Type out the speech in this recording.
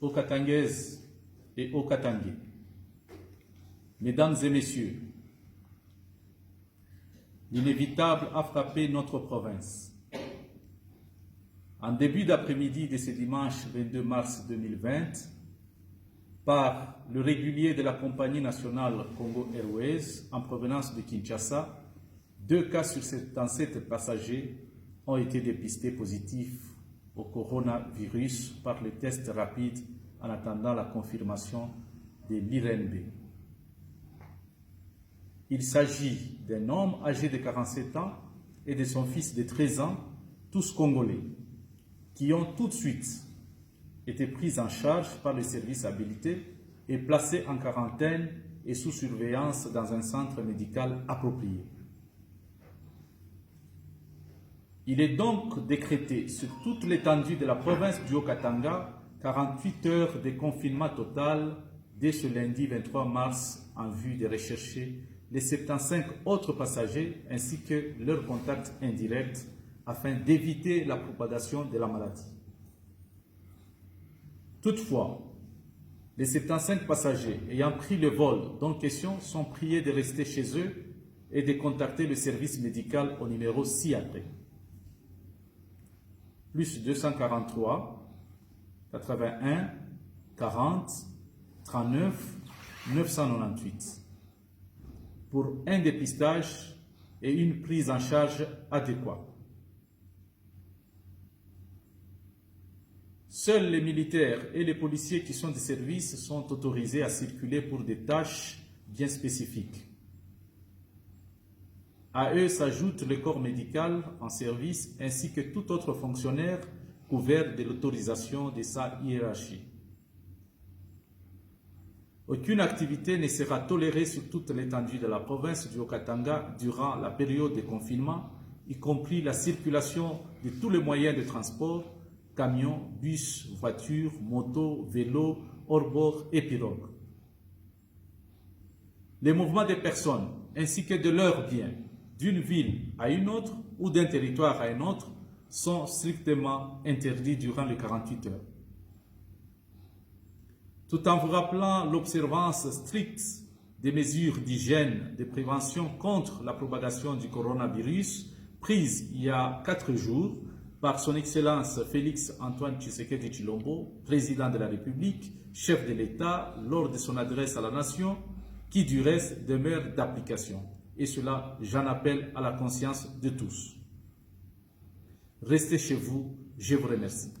aux Katangaises et aux Katangais, mesdames et messieurs, l'inévitable a frappé notre province. En début d'après-midi de ce dimanche 22 mars 2020, par le régulier de la compagnie nationale Congo Airways en provenance de Kinshasa, 2 cas sur 77 passagers ont été dépistés positifs au coronavirus par les tests rapides en attendant la confirmation de l'IRNB. Il s'agit d'un homme âgé de 47 ans et de son fils de 13 ans, tous congolais, qui ont tout de suite été pris en charge par les services habilités et placés en quarantaine et sous surveillance dans un centre médical approprié. Il est donc décrété sur toute l'étendue de la province du Haut-Katanga 48 heures de confinement total dès ce lundi 23 mars en vue de rechercher les 75 autres passagers ainsi que leurs contacts indirects afin d'éviter la propagation de la maladie. Toutefois, les 75 passagers ayant pris le vol dont question sont priés de rester chez eux et de contacter le service médical au numéro ci-après. Plus 243 81 40 39 998 pour un dépistage et une prise en charge adéquate. Seuls les militaires et les policiers qui sont de service sont autorisés à circuler pour des tâches bien spécifiques. À eux s'ajoute le corps médical en service ainsi que tout autre fonctionnaire couvert de l'autorisation de sa hiérarchie. Aucune activité ne sera tolérée sur toute l'étendue de la province du Haut-Katanga durant la période de confinement, y compris la circulation de tous les moyens de transport, camions, bus, voitures, motos, vélos, hors-bord et pirogues. Les mouvements des personnes ainsi que de leurs biens d'une ville à une autre ou d'un territoire à un autre sont strictement interdits durant les 48 heures. Tout en vous rappelant l'observance stricte des mesures d'hygiène, de prévention contre la propagation du coronavirus prises il y a 4 jours par son Excellence Félix Antoine Tshisekedi Tshilombo, président de la République, chef de l'État, lors de son adresse à la nation, qui du reste demeure d'application. Et cela, j'en appelle à la conscience de tous. Restez chez vous, je vous remercie.